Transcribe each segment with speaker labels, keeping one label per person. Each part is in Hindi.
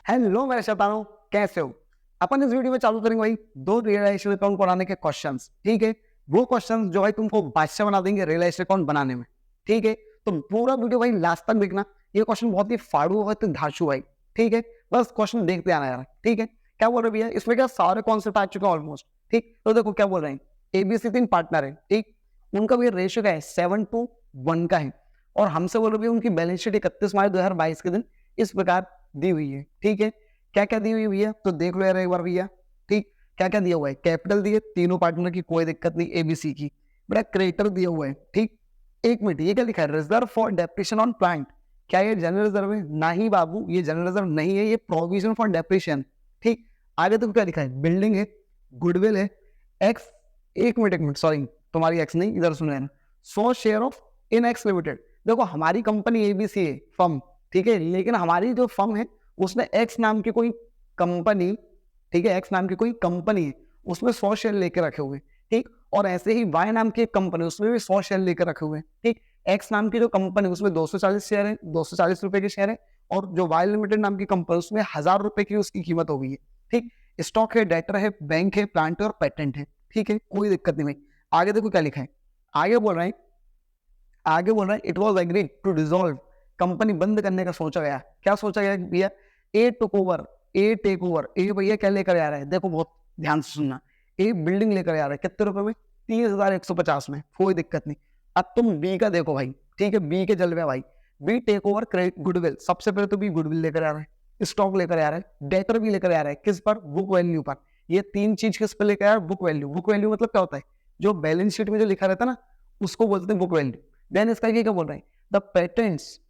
Speaker 1: हेलो मेरे शैतानों, कैसे हो? अपन इस वीडियो में चालू करेंगे भाई दो रियलाइजेशन अकाउंट बनाने के क्वेश्चंस। ठीक है, वो क्वेश्चंस जो भाई तुमको बादशाह बना देंगे रियलाइजेशन अकाउंट बनाने में। ठीक है, तो पूरा वीडियो भाई लास्ट तक देखना। ये क्वेश्चन बहुत ही फाड़ू है, तो धांसू भाई। ठीक है, बस क्वेश्चन देखते आना यार। ठीक है, क्या बोल रहे भैया, इसमें क्या सारे कॉन्सेप्ट आ चुके हैं ऑलमोस्ट। ठीक, तो देखो क्या बोल रहे हैं। एबीसी 3 पार्टनर है। ठीक, उनका भी रेशियो क्या है, 7:1 का है। और हमसे बोल रहे भैया उनकी बैलेंस शीट 31 मार्च 2022 के दिन इस प्रकार दी हुई है। ठीक है, क्या क्या दी हुई है भैया, तो देख लो यार एक बार भैया। ठीक, क्या क्या दिया हुआ है। कैपिटल दिए तीनों पार्टनर की, कोई दिक्कत नहीं, एबीसी की। बड़ा क्रेडिटर दिया हुआ है। ठीक, एक मिनट, ये क्या लिखा है, reserve for depreciation on plant. क्या ये जनरल रिजर्व है? नहीं बाबू, ये जनरल रिजर्व नहीं है, ये प्रोविजन फॉर डेप्रिसिएशन। ठीक, आगे तो क्या लिखा है, बिल्डिंग है, गुडविल है, एक्स, एक मिनट सॉरी, तुम्हारी एक्स नहीं, इधर सुन रहे, 100 share of in X limited. देखो हमारी कंपनी एबीसी है फर्म, ठीक है, लेकिन हमारी जो फर्म है उसमें एक्स नाम की कोई कंपनी, ठीक है, एक्स नाम की कोई कंपनी है, उसमें 100 शेयर लेकर रखे हुए। ठीक, और ऐसे ही वाई नाम की एक कंपनी, उसमें भी 100 शेयर लेकर रखे हुए। ठीक, एक्स नाम की जो कंपनी उसमें 240 शेयर है, 240 रुपए के शेयर है, और जो वाई लिमिटेड नाम की कंपनी उसमें 1000 रुपए की उसकी कीमत हो गई है। ठीक, स्टॉक है, डेटर है, बैंक है, प्लांट है और पेटेंट है। ठीक है, कोई दिक्कत नहीं भाई। आगे देखो क्या लिखा है, आगे बोल रहे हैं it was agreed to dissolve, company बंद करने का सोचा गया। क्या सोचा गया भैया, ए टेक ओवर। ए भैया क्या लेकर आ रहा है, देखो बहुत ध्यान से सुनना। ए बिल्डिंग लेकर आ रहा है, कितने रुपए में, 30,150 में, कोई दिक्कत नहीं। अब तुम बी का देखो भाई। ठीक है, बी के जलवे भाई। B take over credit goodwill, सबसे पहले तो बी गुडविल लेकर आ रहा है, स्टॉक लेकर आ रहा है, डेटर भी लेकर आ रहा है, किस पर, बुक वैल्यू पर। ये तीन चीज किस पर लेकर आ रहा है, बुक वैल्यू। बुक वैल्यू मतलब क्या होता है, जो बैलेंस शीट में जो लिखा रहता है ना, उसको बोलते हैं बुक वैल्यू। देन इसका ये क्या बोल रहे हैं, द पेटेंट्स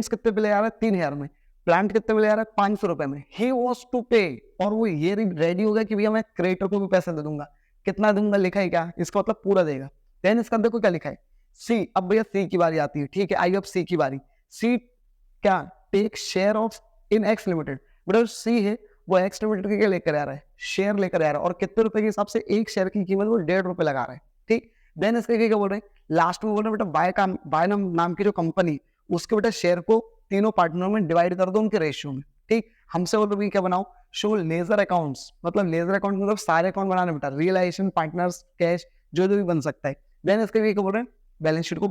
Speaker 1: कितने पे ले आ रहा है, 3000 में। प्लांट कितने में ले आ रहा है, 500 रुपए में। ही वॉज टू पे, और वो ये रेडी हो गया कि भैया मैं क्रिएटर को भी पैसे दे दूंगा। कितना दूंगा लिखा है क्या, इसका मतलब पूरा देगा। देन इसका देखो क्या लिखा है, सी। अब भैया सी की बारी आती है। ठीक है, आई अब सी की बारी। सी क्या, take share of in X limited. मतलब सी है वो एक्स लिमिटेड के लेकर आ रहा है, शेयर लेकर आ रहा है, और कितने रुपए के हिसाब से, एक शेयर की कीमत वो 1.5 रुपए लगा रहा है। ठीक, देन इसके क्या बोल रहे हैं, लास्ट में बोल रहे हैं बेटा बाय नाम की जो कंपनी, उसके बेटा शेयर को तीनों पार्टनरों में डिवाइड कर दो उनके रेशियो में। ठीक, हमसे बोल रहे क्या बनाओ, शो लेजर अकाउंट्स। मतलब लेजर अकाउंट मतलब सारे अकाउंट बनाने बेटा, रियलाइजेशन, पार्टनर्स, कैश, जो भी बन सकता है। देन इसके क्या बोल रहे हैं, बैलेंस शीट को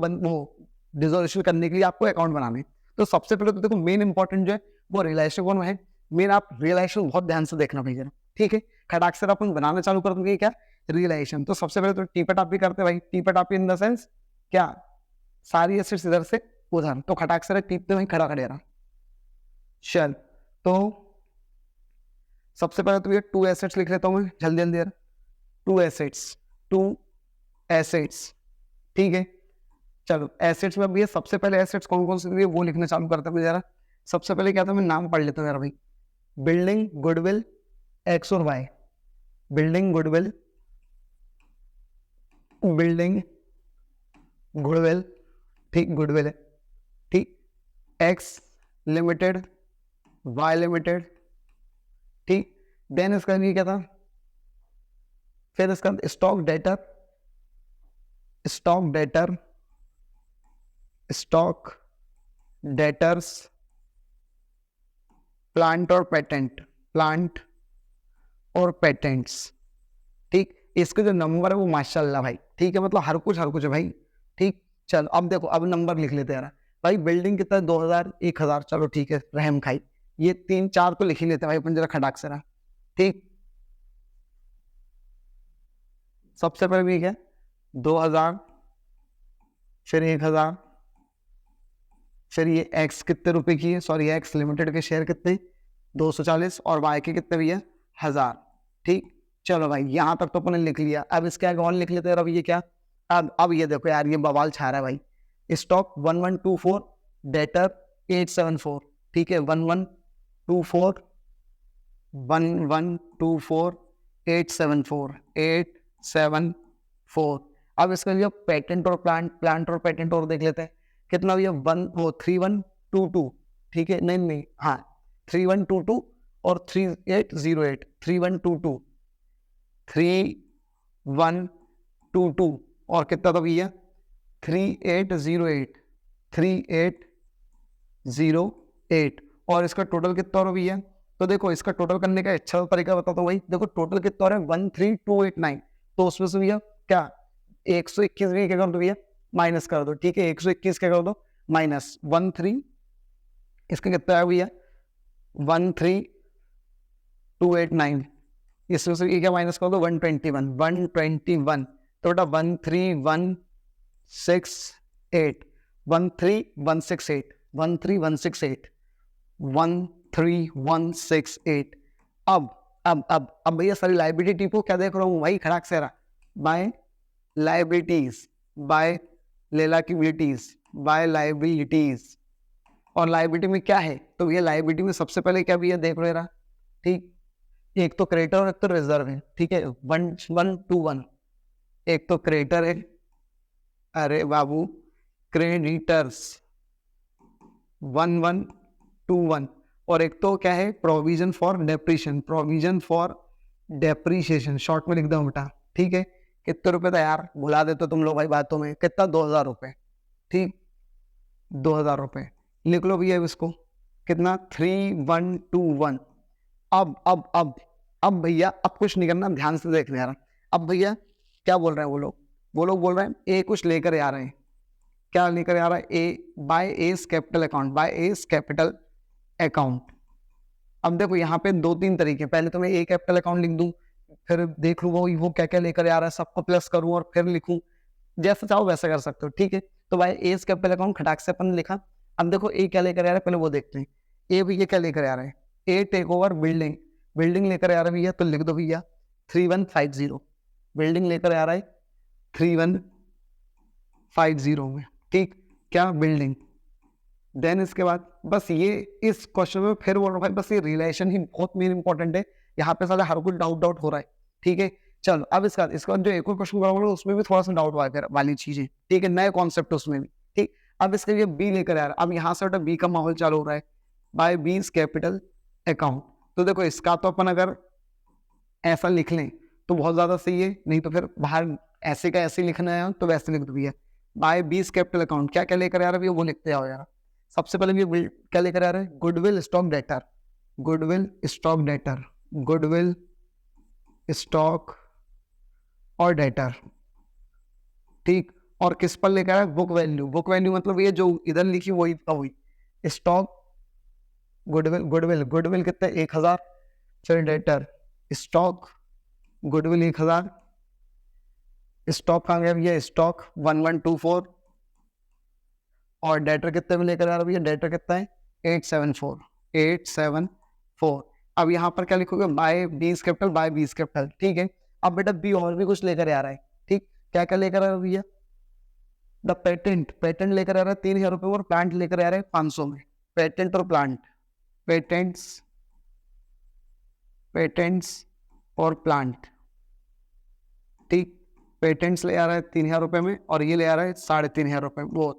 Speaker 1: डिसोल्यूशन करने के लिए आपको अकाउंट बनाने। तो सबसे पहले तो देखो मेन इंपॉर्टेंट जो है वो रियलाइजेशन कौन है, मेन आप रियलाइजेशन बहुत ध्यान से देखना भैया। ठीक है, खटाक से अपन बनाना चालू कर देंगे क्या, रियलाइजेशन। तो सबसे पहले तो टीपट आप भी करते भाई, टीपट आप इन द सेंस क्या, सारी एसेट्स इधर से उधर, तो खटाक से टीपते वहीं खड़ा खड़े रहा। चल, तो सबसे पहले तो ये 2 एसेट्स लिख लेता हूं मैं जल्दी जल्दी यार। 2 एसेट्स। ठीक है, चलो एसेट्स में अब ये सबसे पहले एसेट्स कौन कौन से वो लिखना चालू करता हूँ जरा। सबसे पहले क्या था, मैं नाम पढ़ लेता हूँ यार भाई। बिल्डिंग, गुडविल, एक्स और वाई। बिल्डिंग, गुडविल, ठीक, गुडविल है। ठीक, एक्स लिमिटेड, वाई लिमिटेड। ठीक, देन इसका ये क्या था, फिर इसका स्टॉक डेटर्स, प्लांट और पेटेंट्स। ठीक, इसके जो नंबर है वो माशाल्लाह भाई, ठीक है, मतलब हर कुछ है भाई। ठीक, चलो अब देखो, अब नंबर लिख लेते हैं भाई। बिल्डिंग कितना है, 2000, 1000, चलो ठीक है, रहम खाई। ये 3-4 तो लिख ही लेते हैं भाई अपन जरा खटाक से रहा। ठीक, सबसे पहले भी क्या, 2000, फिर 1000, फिर ये एक्स कितने रुपए की है, सॉरी एक्स लिमिटेड के शेयर कितने, 240, और वाई के कितने भी है, 1000। ठीक, चलो भाई यहां तक तो अपने लिख लिया। अब इसके आगे और लिख लेते हैं। अब ये क्या, अब ये देखो यार, ये बवाल छा रहा है भाई। Stock 1124, debtor 874। ठीक है, 1124 874। अब इसके लिए पेटेंट और प्लांट और पेटेंट और देख लेते हैं कितना भी है, 3122। ठीक है, नहीं हाँ, 3122 और 3808, 3122 और कितना तो भैया, 3808 और इसका टोटल कितना हो भैया, तो देखो इसका टोटल करने का अच्छा तरीका बताता हूँ भाई। देखो टोटल कितना हो रहा है 13289, तो उसमें से भैया क्या 121 भी क्या कर दो भैया माइनस कर दो, ठीक है 121 क्या कर दो माइनस 13, इसका कितना है भैया 13289, इसमें से ये क्या माइनस कर दो 121 तो बेटा 13168 13168 13168 13168। अब भैया सारी लाइबिलिटी को क्या देख रहा हूँ वही खड़ाक से रहा by liabilities, by liabilities, by liabilities. और लाइबिलिटी में क्या है, तो ये लाइबिलिटी में सबसे पहले क्या भैया देख रहे रहा, ठीक एक तो क्रेडिटर और एक तो रिजर्व है, ठीक है 1121, एक तो क्रेडिटर है, अरे बाबू क्रेडिटर्स 1121, और एक तो क्या है provision for depreciation, provision for depreciation short में लिख दो बेटा, ठीक है कितने रुपए था यार भुला देते तुम लोग भाई बातों में, कितना 2000 रुपए, ठीक 2000 रुपए लिख लो भैया इसको, कितना 3121। अब भैया अब कुछ नहीं करना, ध्यान से देखना यार। अब भैया क्या बोल रहे हैं वो लोग बोल रहे हैं ए कुछ लेकर आ रहे हैं, क्या लेकर आ रहा है A by S capital account, by S capital account. अब देखो यहाँ पे 2-3 तरीके, पहले तो मैं ए कैपिटल अकाउंट लिख दूं, फिर देख लूँ वो क्या क्या लेकर आ रहा है, सबको प्लस करूं और फिर लिखूं, जैसा चाहो वैसा कर सकते हो, ठीक है। तो बाय एस कैपिटल अकाउंट खटाक से अपन लिखा। अब देखो ए क्या लेकर आ रहा है पहले वो देखते हैं, ए भैया क्या लेकर आ रहा है, ए टेक ओवर बिल्डिंग, बिल्डिंग लेकर आ रहा है भैया, तो लिख दो भैया 3150, बिल्डिंग लेकर आ रहा है 3150 में, ठीक क्या बिल्डिंग। देन इसके बाद बस ये इस क्वेश्चन में फिर बोल रहा भाई बस ये रिलेशन ही बहुत मेन इंपॉर्टेंट है, यहाँ पे सारा हर कुछ डाउट हो रहा है, ठीक है। चलो अब इसका बाद जो एक और क्वेश्चन करूंगा उसमें भी थोड़ा सा डाउट वाली चीजें, ठीक है नए कॉन्सेप्ट उसमें भी, ठीक। अब इसके लिए बी लेकर आ रहा है, अब यहाँ से बी का माहौल चालू हो रहा है बाय बीज कैपिटल अकाउंट। तो देखो इसका तो अपन अगर ऐसा लिख लें तो बहुत ज्यादा सही है, नहीं तो फिर बाहर ऐसे का ऐसे लिखना है तो वैसे लिख दो भैया बाय बीज कैपिटल अकाउंट। क्या क्या लेकर आ रहा है वो लिखते जाओ यार। सबसे पहले ये क्या लेकर आ रहा है goodwill stock debtor, goodwill stock debtor, goodwill stock और डेटर, ठीक। और किस पर लेकर आया बुक वैल्यू, बुक वैल्यू मतलब ये जो इधर लिखी वही का वही स्टॉक गुडविल, गुडविल कितने 1000, फिर डेटर स्टॉक गुडविल 1000, स्टॉक कहाँ गया भैया स्टॉक 1124, और डेटर कितने में लेकर आ रहा भैया डेटर कितना है 874। अब यहाँ पर क्या लिखोगे bye B's capital, bye B's capital, ठीक है। अब बेटा बी और भी कुछ लेकर आ रहा है, ठीक क्या क्या लेकर आ रहा है भैया द पेटेंट, पेटेंट लेकर आ रहा है 3000 रुपये और प्लांट लेकर आ रहा है 500 में, पेटेंट और प्लांट, पेटेंट्स और प्लांट, ठीक। पेटेंट्स ले आ रहा है 3000 रुपये में और ये ले आ रहा है 3500 रुपये वो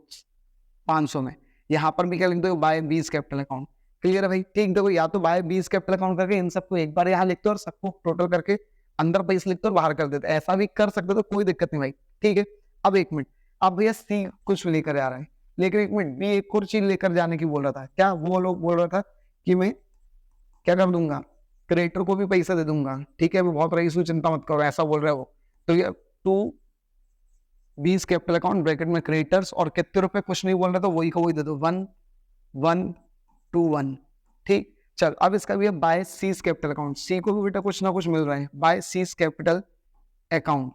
Speaker 1: 500 में। यहाँ पर भी क्या लिख दो bye B's capital account, clear है भाई, ठीक। देखो या तो बाय बीज कैपिटल अकाउंट करके इन सबको एक बार यहाँ लिखते हो और सबको टोटल करके अंदर पैसे लिखते हो और बाहर कर देते, ऐसा भी कर सकते हो तो कोई दिक्कत नहीं भाई, ठीक है। अब एक मिनट, अब भैया सी कुछ लेकर आ रहा है, लेकिन एक मिनट बी एक और चीज लेकर जाने की बोल रहा था, क्या वो लोग बोल रहा था कि मैं क्या कर दूंगा क्रिएटर को भी पैसा दे दूंगा, ठीक है मैं बहुत रईस हूँ चिंता मत करो, ऐसा बोल रहे हो। तो ये to B's capital account bracket में क्रिएटर्स और कितने रुपए कुछ नहीं बोल रहा तो वही का वही दे दो 1121, ठीक। चल अब इसका भी है बाय सीज कैपिटल अकाउंट, सी को भी बेटा कुछ ना कुछ मिल रहा है बाय सीज कैपिटल अकाउंट,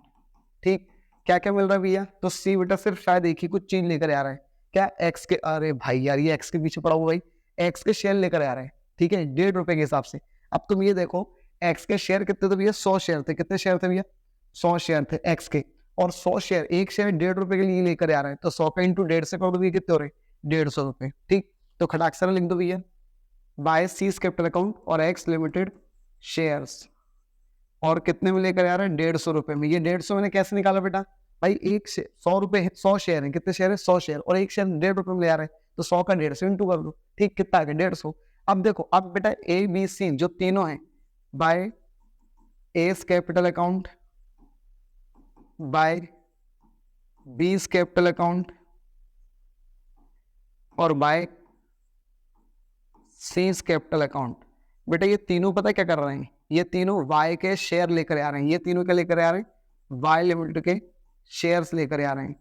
Speaker 1: ठीक। क्या क्या मिल रहा है भैया, तो सी बेटा सिर्फ शायद एक ही कुछ चीज लेकर आ रहा है, क्या एक्स के, अरे भाई यार ये एक्स के पीछे पड़ा हुआ भाई, एक्स के शेयर लेकर आ रहा है, ठीक है 1.5 रुपए के हिसाब से। अब तुम ये देखो एक्स के शेयर कितने थे भैया 100 शेयर थे, कितने शेयर थे भैया 100 शेयर थे एक्स के, और 100 शेयर एक शेयर 1.5 रुपए के लिए लेकर आ रहा है, तो 100 का इंटू 1.5 से कर दो भैया कितने हो रहे 150 रुपए, ठीक। तो खटाक्षर लिख दो भैया बाय सीज कैपिटल अकाउंट और एक्स लिमिटेड शेयर्स, और कितने में लेकर आ रहा है 150 रुपए में। ये 150 मैंने कैसे निकाला बेटा भाई, एक 100 रुपए 100 शेयर है, कितने शेयर है 100 शेयर, और एक शेयर 1.5 रुपए में ले आ रहा है, तो 100 का 150 इंटू कर दो, ठीक कितना आ गया 150। अब देखो अब बेटा ए बी सी जो तीनों हैं by S capital account, by B's capital account और बाय सीज कैपिटल अकाउंट, बेटा ये तीनों पता है क्या कर रहे हैं, ये तीनों वाई के शेयर लेकर आ रहे हैं, ये तीनों क्या लेकर आ रहे हैं, वाई लिमिटेड के शेयर्स लेकर आ रहे हैं।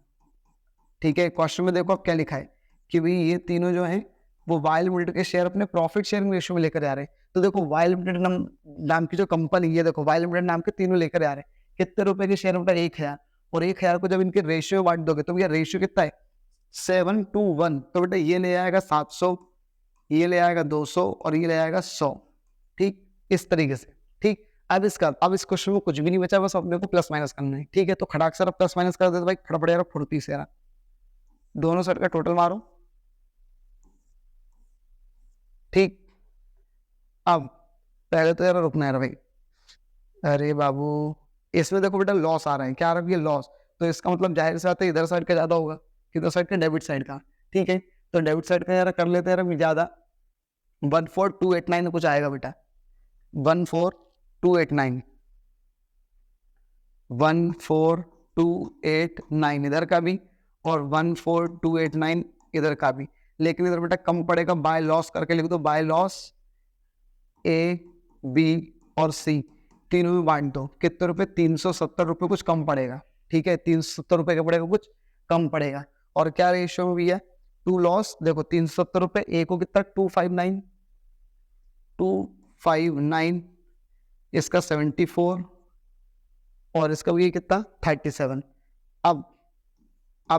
Speaker 1: ठीक है, क्वेश्चन में देखो अब क्या लिखा है कि भाई ये तीनों जो है वो वाई लिमिटेड के शेयर अपने प्रॉफिट शेयरिंग रेशियो में लेकर आ रहे हैं। तो देखो वाई लिमिटेड नाम की जो कंपनी है, देखो वाई लिमिटेड नाम के तीनों लेकर आ रहे हैं। कितने रुपए के शेयर, मतलब 1000, और 1000 को जब इनके रेशियो बांट दोगे तो भैया रेशियो कितना है 7:1। तो बेटा ये ले आएगा 700, ये ले आएगा 200 और ये ले आएगा 100। ठीक, इस तरीके से। ठीक, अब इस क्वेश्चन में कुछ भी नहीं बचा, बस अपने को प्लस माइनस करना है। ठीक है, तो खटाक सर प्लस माइनस कर देते भाई, फटाफट यार फुर्ती से यार दोनों साइड का टोटल मारो। ठीक, अब पहले तो यार रुकना है भाई, अरे बाबू इसमें देखो बेटा लॉस आ रहा है, क्या आ रहा है ये लॉस, तो इसका मतलब जाहिर सी बात है इधर साइड का ज्यादा होगा, किधर साइड का, डेबिट साइड का। ठीक है, तो डेबिट साइड का यार कर लेते हैं यार ज्यादा, 14289 कुछ आएगा बेटा, 14289, 14289 इधर का भी और 14289 इधर का भी। लेकिन इधर बेटा कम पड़ेगा, बाय लॉस करके लिख दो, बाय लॉस ए बी और सी तीनों में बांट दो। कितने रुपए, 370 रुपए कुछ कम पड़ेगा। ठीक है, 370 रुपए का पड़ेगा, कुछ कम पड़ेगा। और क्या रेशियो में भी है, टू लॉस, देखो 370 रुपए, ए को कितना 259, 259, इसका 74 और इसका भी कितना 37। अब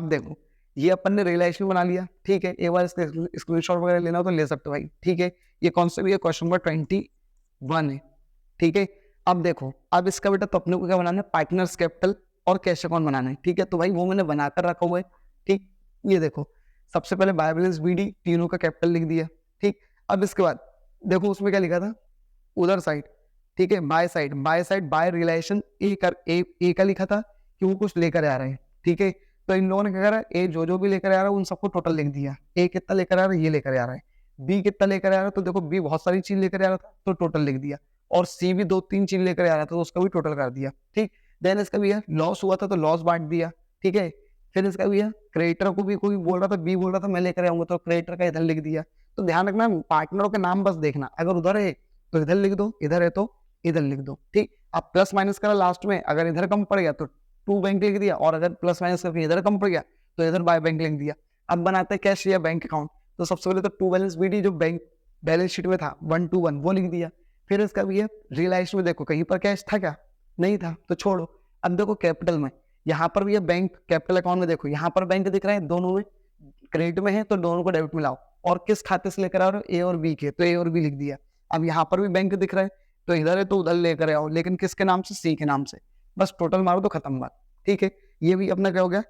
Speaker 1: देखो ये अपन ने रियलाइजेशन बना लिया। ठीक है, एक बार इसका स्क्रीनशॉट वगैरह लेना हो तो ले सकते हो भाई। ठीक है, ये कौन सा भी है, क्वेश्चन नंबर 21 है। ठीक है, अब देखो अब इसका बेटा तो अपने को क्या बनाना है, पार्टनर्स कैपिटल और कैश अकाउंट बनाना है। ठीक है, तो भाई वो मैंने बनाकर रखा हुआ है। ठीक, ये देखो सबसे पहले बाय बैलेंस बीडी, तीनों का कैपिटल लिख दिया। ठीक, अब इसके बाद देखो उसमें क्या लिखा था उधर साइड। ठीक है, बाय साइड बाय रियलाइजेशन ए का लिखा था कि वो कुछ लेकर आ रहे हैं। ठीक है, तो इन लोगों ने क्या करा, ए जो भी लेकर आ रहा है उन सबको टोटल लिख दिया। ए कितना लेकर आ रहा है, ये लेकर आ रहा है। बी कितना लेकर आ रहा है, तो देखो बी बहुत सारी चीज लेकर आ रहा था तो टोटल लिख दिया। और सी भी 2-3 चीज लेकर आ रहा था तो उसका भी टोटल कर दिया। ठीक, देन इसका भी है लॉस हुआ था तो लॉस बांट दिया। ठीक है, फिर इसका भी है क्रेडिटर को भी कोई बोल रहा था, बी बोल रहा था मैं लेकर आऊंगा तो क्रेडिटर का इधर लिख दिया। तो ध्यान रखना पार्टनरों के नाम बस देखना, अगर उधर है तो इधर लिख दो, इधर है तो इधर लिख दो। ठीक, अब प्लस माइनस करा लास्ट में, अगर इधर कम पड़ गया तो टू बैंक लिख दिया, और अगर प्लस माइनस करके इधर कम पड़ गया तो इधर बाय बैंक लिख दिया। अब बनाते हैं कैश या बैंक अकाउंट, तो सबसे पहले तो टू बैलेंस बीडी जो बैंक बैलेंस शीट में था 121 वो लिख दिया। फिर इसका भी है रियलाइजेशन में, देखो कहीं पर कैश था क्या, नहीं था तो छोड़ो। अब देखो कैपिटल में, यहाँ पर भी है बैंक, कैपिटल अकाउंट में देखो यहाँ पर बैंक दिख रहा है, दोनों में क्रेडिट में है तो दोनों को डेबिट में लाओ। और किस खाते से लेकर आ रहे हो, ए और बी के, तो ए और बी लिख दिया। अब यहाँ पर भी बैंक दिख रहा है तो इधर है तो उधर लेकर आओ, लेकिन किसके नाम से, सी के नाम से। बस टोटल मारो तो खत्म बात। ठीक है, ये भी अपना क्या हो गया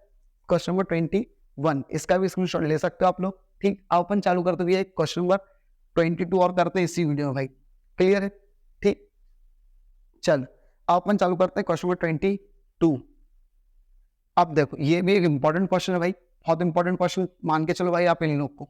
Speaker 1: क्वेश्चन नंबर 21, इसका भी स्क्रीनशॉट ले सकते हो आप लोग। ठीक, अब अपन चालू करते हुए क्वेश्चन नंबर 22 और करते हैं इसी वीडियो में भाई, क्लियर है। ठीक, चल अब अपन चालू करते हैं क्वेश्चन नंबर 22। अब देखो ये भी एक इंपॉर्टेंट क्वेश्चन है भाई, बहुत इंपॉर्टेंट क्वेश्चन मान के चलो भाई आप इन लोग को।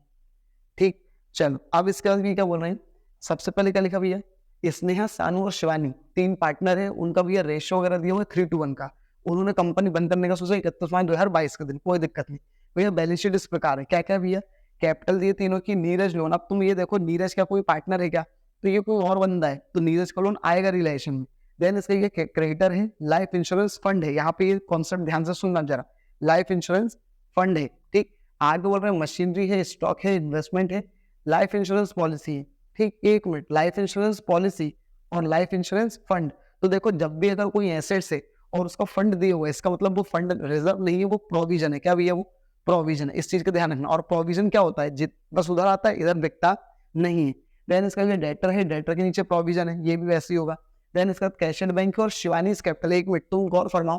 Speaker 1: ठीक, चलो अब इसके बाद भी क्या बोल रहे हैं, सबसे पहले क्या लिखा भैया, स्नेहा, सानू और शिवानी 3 पार्टनर है, उनका भैया रेशियो वगैरह दिया हुआ है 3:1 का। उन्होंने कंपनी बंद करने का सोचा 31/5/2022 के दिन, कोई दिक्कत नहीं भैया। बैलेंस शीट इस प्रकार है, क्या क्या भैया, कैपिटल दिए तीनों की, नीरज लोन। अब तुम ये देखो नीरज का कोई पार्टनर है क्या, तो ये कोई और बंदा है तो नीरज का लोन आएगा रिलेशन में। देन इसका ये क्रेडिटर है, लाइफ इंश्योरेंस फंड है, यहाँ पे ये कॉन्सेप्ट ध्यान से सुनना जरा, लाइफ इंश्योरेंस फंड है। ठीक, आगे बोल रहे हैं मशीनरी है, स्टॉक है, इन्वेस्टमेंट है, लाइफ इंश्योरेंस पॉलिसी है। ठीक, एक मिनट, लाइफ इंश्योरेंस पॉलिसी और लाइफ इंश्योरेंस फंड, तो देखो जब भी अगर कोई एसेट्स है और उसका फंड दिया हुआ है, इसका मतलब वो फंड रिजर्व नहीं है, वो प्रोविजन है। क्या भैया, वो प्रोविजन है, इस चीज का ध्यान रखना। और प्रोविजन क्या होता है, बस उधर आता है, इधर बिकता नहीं है। देन इसका ये डेटर है, डेटर के नीचे प्रोविजन है, ये भी वैसे ही होगा। देन इसका कैश एंड बैंक और शिवानी कैपिटल। एक मिनट तुम गौर फरमाओ,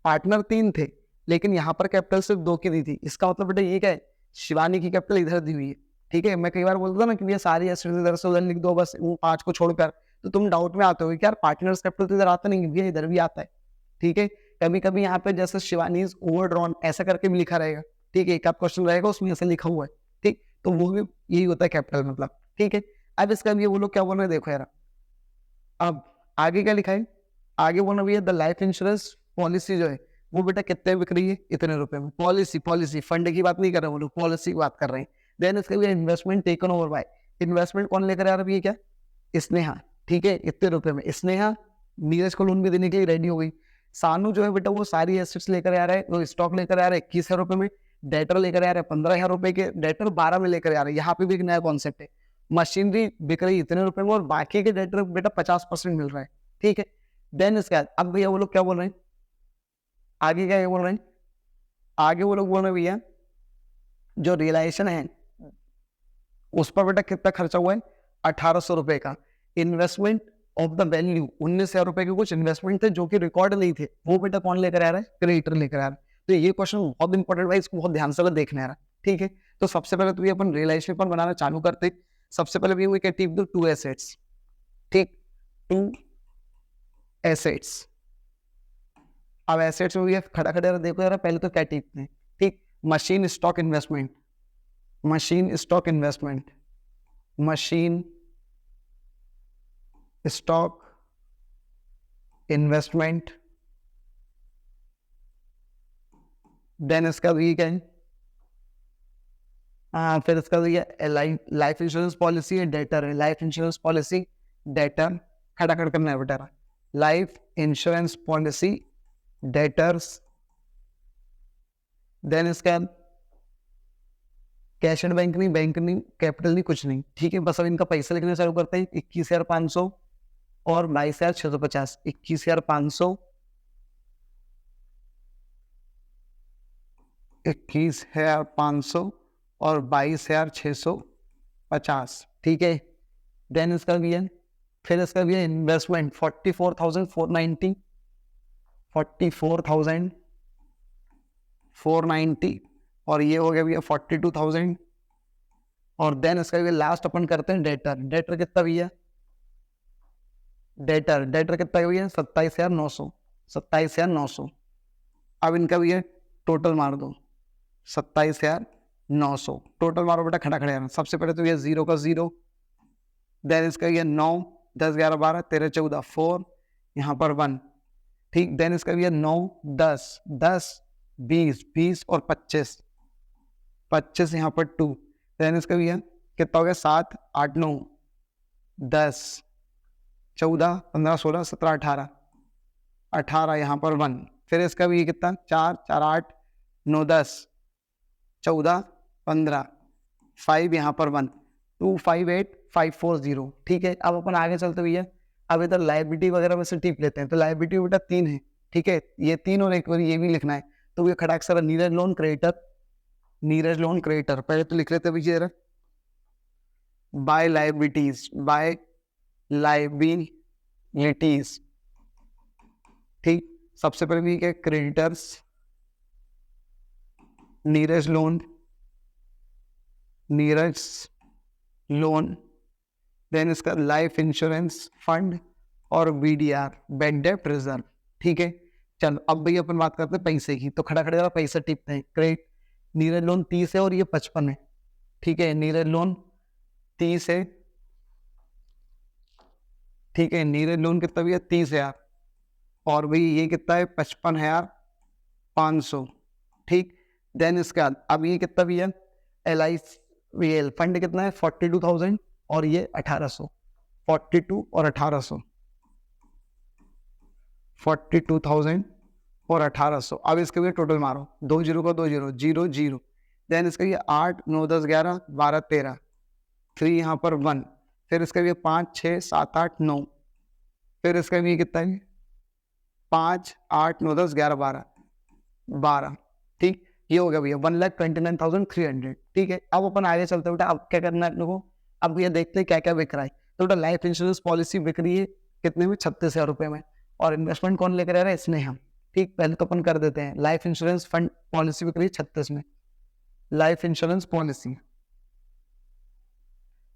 Speaker 1: पार्टनर 3 थे लेकिन यहाँ पर कैपिटल सिर्फ 2 की दी थी, इसका मतलब बेटा ये क्या है, शिवानी की कैपिटल इधर दी हुई है। ठीक है, मैं कई बार बोलता ना कि ये सारी एसेट्स इधर से उधर लिख दो बस, वो 5 को छोड़कर, तो तुम डाउट में आते हो कि यार पार्टनर्स कैपिटल तो इधर आता नहीं, भैया इधर भी आता है। ठीक है, कभी कभी यहाँ पे जैसे शिवानी ओवरड्रॉन ऐसा करके भी लिखा रहेगा। ठीक है, एक आप क्वेश्चन रहेगा उसमें ऐसा लिखा हुआ है। ठीक, तो वो भी यही होता है कैपिटल मतलब। ठीक है, अब इसका भी वो लोग क्या बोल रहे हैं देखो यार, अब आगे क्या लिखा है, आगे बोलना भैया द लाइफ इंश्योरेंस पॉलिसी जो है वो बेटा कितने बिक रही है, इतने रुपए में। पॉलिसी फंड की बात नहीं कर रहे वो लोग, पॉलिसी की बात कर रहे हैं। देन इसका भी investment taken over by, investment कौन लेकर आ रहा है, क्या स्नेहा, ठीक है, इतने रुपए में स्नेहा नीरज को लोन भी देने के लिए रेडी हो गई। सानू जो है बेटा वो सारी एसेट्स लेकर आ रहा है, वो स्टॉक लेकर आ रहा है 21,000 रुपए में, डेटर लेकर आ रहा है 15,000 रुपए के, डेटर 12 में लेकर आ रहा है। यहाँ पे भी एक नया कॉन्सेप्ट है, मशीनरी बिक रही इतने रुपए में और बाकी के डेटर बेटा 50% मिल रहा है, ठीक है। देन इसके बाद अब भैया वो लोग क्या बोल रहे हैं, आगे क्या बोल रहे हैं, आगे वो लोग बोल रहे हैं भैया जो रियलाइजेशन है उस पर बेटा कितना खर्चा हुआ है, 1,800 रुपए का। इन्वेस्टमेंट ऑफ द वैल्यू 19,000 रुपए के कुछ इन्वेस्टमेंट थे जो कि रिकॉर्ड नहीं थे, वो बेटा कौन लेकर आ रहा है, क्रेडिटर लेकर आ रहा है। तो ये क्वेश्चन बहुत इंपॉर्टेंट है, इसको बहुत ध्यान से देखना है, ठीक है। तो सबसे पहले तो ये अपन रियलाइजेशन पर बनाना चालू करते। सबसे पहले भी वी टिप द 2 एसेट्स, ठीक, 2 एसेट्स। अब एसेट्स में खड़ा खड़ा देखो यार, पहले तो क्या टिपते हैं, ठीक, machine stock investment, machine stock investment, machine stock investment. Then इसका भी क्या है, फिर इसका भी लाइफ इंश्योरेंस पॉलिसी है, डेटर है, लाइफ इंश्योरेंस पॉलिसी डेटर, खड़ा खड़ा करना है बेटा, life insurance policy debtors. Then इसका कैश एंड बैंक नहीं, कैपिटल नहीं, कुछ नहीं, ठीक है। बस अब इनका पैसा लिखना चालू करते हैं, 21,500 और 22,650, 21,500, 21,500 और 22,650, ठीक है। देन इसका भी है, फिर इसका भी है इन्वेस्टमेंट 44,490, 44,490 और ये हो गया भैया 42,000। और देन इसका भी लास्ट अपन करते हैं डेटर, डेटर कितना भैया, डेटर कितना भैया 27,900, 27,900। अब इनका भी है टोटल मार दो 27,900, टोटल मारो बेटा खड़ा खड़ा। सबसे पहले तो ये 0 का 0, देन इसका ये 9, 10, 11, 12, 13, 14, 4, यहाँ पर 1, ठीक। देन इसका भी है 9, 10, 10, 20, 20 और 25, 25 यहाँ पर 2। देन इसका भी है कितना हो गया 7, 8, 9, 10, 14, 15, 16, 17, 18, 18 यहाँ पर 1। फिर इसका भी कितना 4, 4, 8, 9, 10, 14, 15, 5 यहाँ पर 1, 2, 5, 8, 5, 4, 0, ठीक है। अब अपन आगे चलते भैया, अब इधर लाइबिलिटी वगैरह में से टिप लेते हैं। तो लाइबिलिटी बेटा 3 है, ठीक है, ये 3 और एक बार ये भी लिखना है। तो ये खड़ा अक्सर Neeraj loan creditor, Neeraj loan creditor पहले तो लिख लेते हैं भैया, बाय लाइबिलिटीज, बाय लाइबिलिटीज, ठीक। सबसे पहले भी क्या creditors, Neeraj loan, Neeraj loan. Then इसका लाइफ इंश्योरेंस फंड और बीडीआर, बैंक डेप्ट रिजर्व, ठीक है। चलो अब भैया अपन बात करते हैं पैसे की। तो खड़ा खड़ा पैसा टिपते हैं, क्रेडिट नीरज लोन 30 है और ये 55 है, ठीक है। नीरज लोन 30 है, ठीक है। नीरज लोन कितना भी है 30,000 और भाई ये कितना है 55,500, ठीक। देन इसके बाद अब ये कितना भी है LIC फंड कितना है 42,000 और ये 1,800, 42 और 1,800, 42,000 और 1,800। अब इसके लिए टोटल मारो, 2 0 का 2 0, 0 0। देन इसका ये 8, 9, 10, 11, 12, 13, 3 यहाँ पर 1। फिर इसका ये 5, 6, 7, 8, 9। फिर इसका भी कितना है 5, 8, 9, 10, 11, 12, 12, ठीक। ये हो गया भैया 1,29,300, ठीक है। अब अपन आगे चलते हैं बेटा, अब क्या करना है अपने को, अब ये देखते हैं क्या क्या बिक रहा है। तो बेटा लाइफ इंश्योरेंस पॉलिसी बिक रही है कितने में 36,000 रुपए में, और इन्वेस्टमेंट कौन लेकर आ रहा है स्नेहा, ठीक। पहले तो अपन कर देते हैं, लाइफ इंश्योरेंस फंड पॉलिसी बिक रही है 36 में, लाइफ इंश्योरेंस पॉलिसी,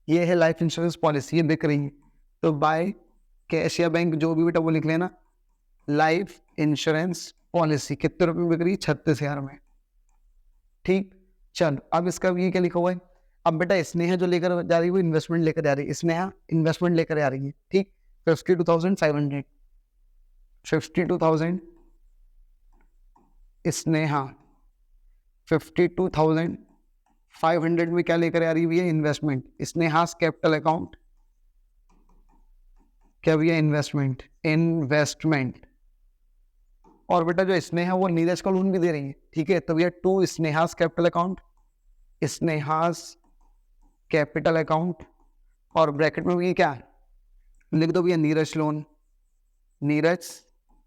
Speaker 1: ये है लाइफ इंश्योरेंस पॉलिसी, ये बिक रही है। तो बाय कैश या बैंक जो भी बेटा वो लिख लेना, लाइफ इंश्योरेंस पॉलिसी कितने रुपए में बिक रही है 36,000 में, ठीक। चल अब इसका ये क्या लिखा हुआ है, अब बेटा स्नेहा जो लेकर जा रही है वो इन्वेस्टमेंट लेकर जा रही है, स्नेहा इन्वेस्टमेंट लेकर आ रही है, ठीक। 52,500, 52,000 स्नेहा, 52,500 में क्या लेकर आ रही है इन्वेस्टमेंट, स्नेहास कैपिटल अकाउंट, क्या भैया इन्वेस्टमेंट, इन्वेस्टमेंट। और बेटा जो स्नेहा वो नीरज को लोन भी दे रही है, ठीक है, तो भैया to Sneha's capital account, Sneha's capital account, और ब्रैकेट में भी क्या लिख दो भैया, नीरज लोन, नीरज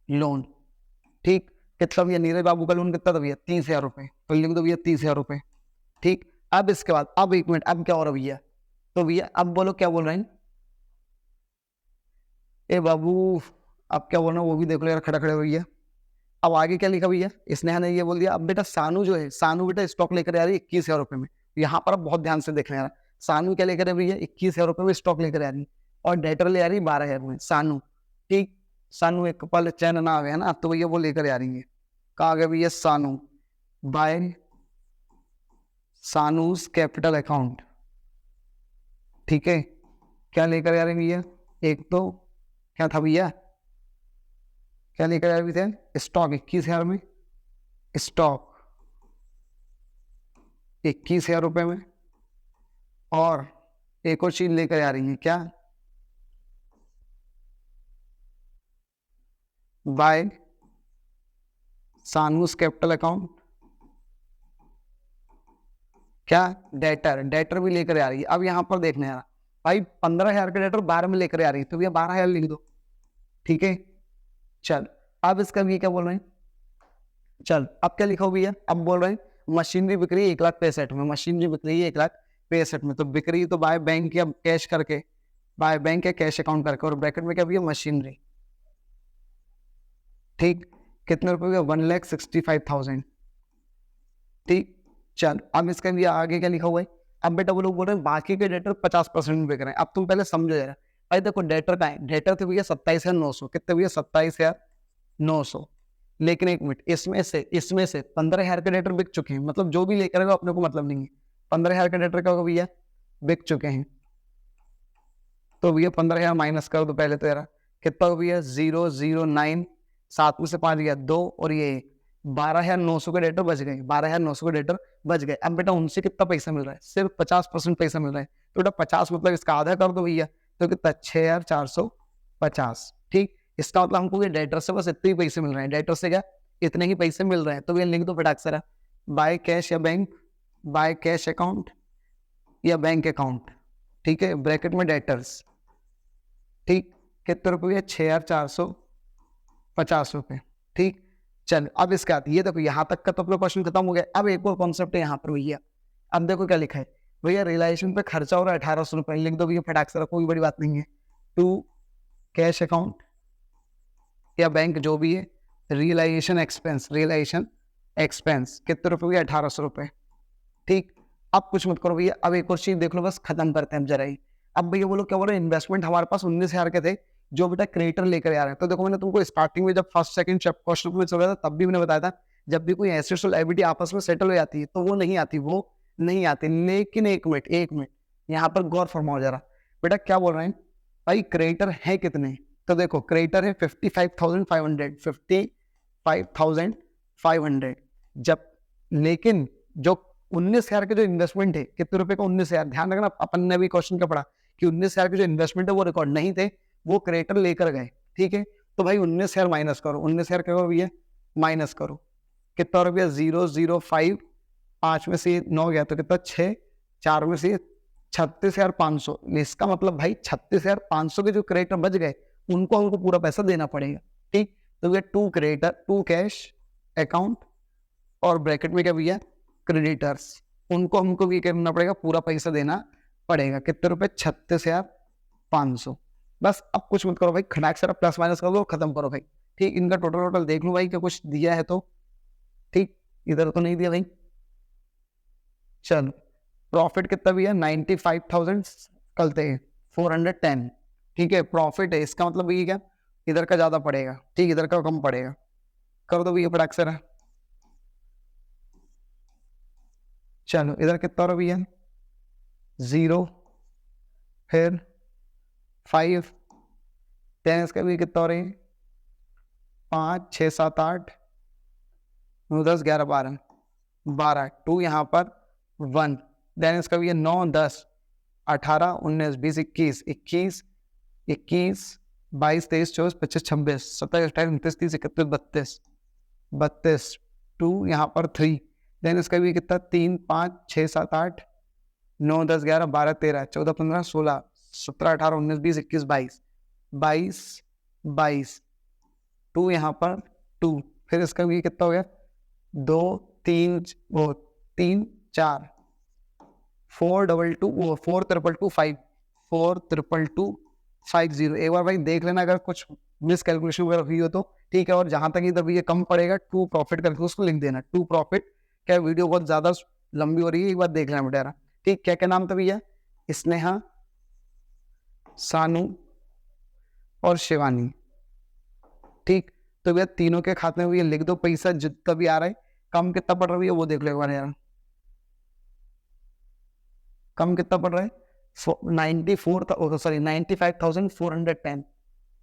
Speaker 1: लोन, ठीक। कितना भैया नीरज बाबू का लोन कितना था भैया, 30,000 रुपए, तो लिख दो भैया 30,000 रुपए, ठीक। अब इसके बाद अब एक मिनट, अब क्या हो रहा भैया, तो भैया अब बोलो क्या बोल रहे हैं, ए बाबू अब क्या बोल रहे हैं वो भी देख लो यार, खड़ा खड़े भैया। अब आगे क्या लिखा भैया, स्नेहा ने ये बोल दिया, अब बेटा सानू जो है, सानू बेटा स्टॉक लेकर आ रही है 21,000 रुपए में, यहाँ पर अब बहुत ध्यान से देखना यार, सानू क्या लेकर आ रही है, 21,000 रुपए में स्टॉक लेकर आ रही है, और डेटर ले आ रही है 12,000 में, सानू, ठीक। सानू एक पल चैन ना आवे है ना, तो भैया वो लेकर आ रही है, कहा गया भैया सानू, बाय सानूस कैपिटल अकाउंट, ठीक है। क्या लेकर आ रही भैया, एक तो क्या था भैया, क्या लेकर आ रही थे, स्टॉक 21,000 में, स्टॉक 21,000 रुपए में, और एक और चीज लेकर आ रही है, क्या, बाय सानूस कैपिटल अकाउंट, क्या, डेटर, डेटर भी लेकर आ रही है। अब यहाँ पर देखने यार भाई 15,000 का डेटर 12 में लेकर आ रही है, तो भैया 12,000 लिख दो, ठीक है। चल अब इसका भी क्या बोल रहे हैं, चल अब क्या लिखा हो भैया, अब बोल रहे हैं मशीनरी बिक रही है 1,65,000 में, मशीनरी बिक रही है 1,65,000 में, तो बिक रही तो बाय बैंक या कैश करके, बाय बैंक या कैश अकाउंट करके, और ब्रैकेट में क्या भैया मशीनरी, ठीक। कितने रुपए भैया, 1,65,000, ठीक। चल अब इसका भी आगे क्या लिखा हुआ है, अब बेटा वो लोग बोल रहे हैं बाकी के डेटर 50% में बिक रहे हैं। अब तुम पहले समझो यार, भाई देखो डेटर का है, डेटर थे भैया 27,900, कितने भैया 27,900, लेकिन एक मिनट, इसमें से 15,000 के डेटर बिक चुके हैं, मतलब जो भी लेकर आएगा अपने को मतलब नहीं है, 15,000 के डेटर क्या होगा भैया, बिक चुके हैं, तो भैया 15,000 माइनस कर दो पहले तो यार, कितना हो भैया 009, 7 में से 5 गया 2, और ये 12,900 के डेटर बच गए, 12,900 के डेटर बच गए। अब बेटा उनसे कितना पैसा मिल रहा है, सिर्फ 50% पैसा मिल रहा है, तो बेटा 50 मतलब इसका आधा कर दो भैया, तो कितना 6,450, ठीक। इसका मतलब हमको ये डेटर से बस इतने ही पैसे मिल रहे हैं, डेटर से क्या इतने ही पैसे मिल रहे हैं, तो भैया लिख दो फटाक से, बाय कैश या बैंक, बाय कैश अकाउंट या बैंक अकाउंट, ठीक है, ब्रैकेट में डेटर्स, ठीक। कितने रुपये, 6,450 रुपये, ठीक। चल अब इसके बाद ये देखो यहाँ तक का तो अपना क्वेश्चन खत्म हो गया। अब एक और कॉन्सेप्ट है यहाँ पर भैया, अब देखो क्या लिखा है भैया, रियलाइजेशन पे खर्चा हो रहा है 1,800 रुपये, लिख दो भैया फटाक से, कोई बड़ी बात नहीं है, टू कैश अकाउंट या बैंक जो भी है, रियलाइजेशन एक्सपेंस, रियलाइजेशन एक्सपेंस कितने रुपये भैया, 1,800 रुपये, ठीक। अब कुछ मत करो भैया, अब एक और चीज देख लो, बस खत्म करते हैं जरा ही। अब भैया बोलो क्या बोल रहे हैं, इन्वेस्टमेंट हमारे पास 19,000 के थे, जो बेटा क्रिएटर लेकर आ रहे हैं, तो देखो मैंने तुमको स्टार्टिंग में जब फर्स्ट सेकंड क्वेश्चन में चल रहा था तब भी मैंने बताया था, जब भी कोई एसेट्स और लायबिलिटी आपस में सेटल हो जाती है तो वो नहीं आती, वो नहीं आती। लेकिन एक मिनट यहाँ पर गौर फरमाओ जरा, बेटा क्या बोल रहे हैं भाई, क्रिएटर है कितने, तो देखो क्रिएटर है 55,500, 55,500, जब लेकिन जो 19,000 के जो इन्वेस्टमेंट है, कितने रुपए का 19,000, ध्यान रखना अपन ने भी क्वेश्चन का पढ़ा कि 19,000 के जो इन्वेस्टमेंट है वो रिकॉर्ड नहीं थे, वो क्रिएटर लेकर गए, ठीक है। तो भाई 19,000 माइनस करो, 19,000 क्या करो भैया माइनस करो, कितना रुपया 005, 5 में से 9 गया तो कितना 6, 4 में से 36,500, इसका मतलब भाई 36,500 के जो क्रिएटर बच गए उनको हमको पूरा पैसा देना पड़ेगा, ठीक। तो भैया to creditor, to cash account, और ब्रैकेट में क्या भैया क्रेडिटर्स, उनको हमको भी करना पड़ेगा, पूरा पैसा देना पड़ेगा, कितने रुपए 36,500। बस अब कुछ मत करो भाई, खटाक से प्लस माइनस कर दो, खत्म करो भाई, ठीक। इनका टोटल देख लो भाई, क्या कुछ दिया है तो, ठीक, इधर तो नहीं दिया भाई। चलो प्रॉफिट कितना भी है 95,000, कलते हैं 410, ठीक है, प्रॉफिट है, इसका मतलब ये क्या इधर का ज्यादा पड़ेगा, ठीक, इधर का कम पड़ेगा, कर दो भैया फटाक से। चलो इधर कितना हो भैया 0, फिर 5, 10, इसका भी कितना हो रही है 5, 6, 7, 8, 9, 10, 11, 12, 12, 2 यहाँ पर 1, देन इसका भी 9, 10, 18, 19, 20, 21, 21, 21, 22, 23, 24, 25, 26, 27, 28, 29, 30, 31, 32, 2 यहाँ पर 3, देन इसका भी कितना 3, 5, 6, 7, 8, 9, 10, 11, 12, 13, 14, 15, 16, 17, 18, 19, 20, 21, 22, 2 यहाँ पर 2, फिर इसका भी कितना हो गया 2, 3, 4, 4, 2, 2, 4, 2, 2, 5, 4, 2, 2, 5, 0। एक बार भाई देख लेना अगर कुछ मिस कैलकुलेशन वगैरह हुई हो तो ठीक है। और जहां तक इधर भी ये कम पड़ेगा टू प्रॉफिट करके उसको लिख देना, टू प्रॉफिट। क्या वीडियो बहुत ज्यादा लंबी हो रही है, एक बार देख लेना बेटा। ठीक, क्या क्या नाम था भैया? स्नेहा, सानू और शिवानी। ठीक, तो भैया तीनों के खाते में भैया लिख दो पैसा जितना भी आ रहा है। कम कितना पड़ रहा है भैया वो देख लो एक बार यार, कम कितना पड़ रहा है 95,410,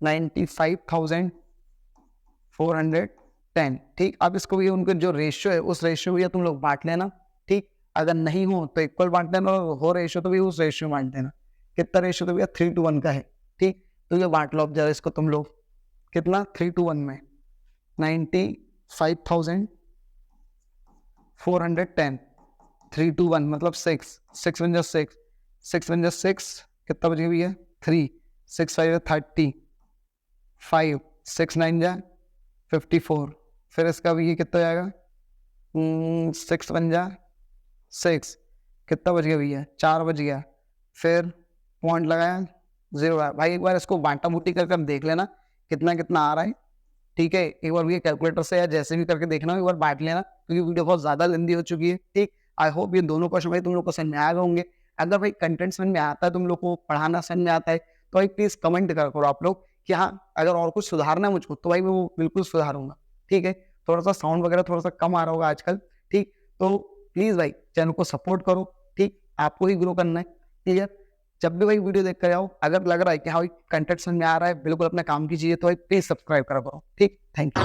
Speaker 1: 95,410। ठीक, अब इसको भी उनके जो रेशियो है उस रेशियो भी तुम लोग बांट लेना। ठीक, अगर नहीं हो तो इक्वल बांट लेना, और हो रेशियो तो भी उस रेशियो बांट देना। कितना रेशियो तो भैया 3:1 का है। ठीक, तो ये बांट लो अब जरा इसको तुम लोग, कितना 3:1 में 95,410, 3:1 मतलब 6, 6 1 6, 6 1 6, कितना बच गया भैया 3, 6 5 30, 5 6 9 जा 54। फिर इसका भी ये कितना जाएगा 6 1 6, कितना बच गया भैया 4 बच गया। फिर पॉइंट लगाया 0 आया। भाई एक बार इसको बांटा बूटी करके हम देख लेना कितना कितना आ रहा है। ठीक है, एक बार भैया कैलकुलेटर से या जैसे भी करके देखना, एक बार बांट लेना क्योंकि वीडियो बहुत ज्यादा लंबी हो चुकी है। ठीक, आई होप ये दोनों क्वेश्चन भाई तुम लोग को समझ में आ गए होंगे। अगर भाई कंटेंट समझ में आता है, तुम लोग को पढ़ाना समझ में आता है, तो भाई प्लीज कमेंट करो आप लोग कि हाँ अगर और कुछ सुधारना है मुझको तो भाई मैं वो बिल्कुल सुधारूंगा। ठीक है, थोड़ा सा साउंड वगैरह थोड़ा सा कम आ रहा होगा आजकल। ठीक, तो प्लीज भाई चैनल को सपोर्ट करो। ठीक, आपको ही ग्रो करना है। ठीक है, जब भी भाई वीडियो देख कर आओ, अगर लग रहा है कि हाँ भाई कंटेंट समझ में आ रहा है, बिल्कुल अपना काम कीजिए, तो भाई प्लीज सब्सक्राइब करो। ठीक, थैंक यू।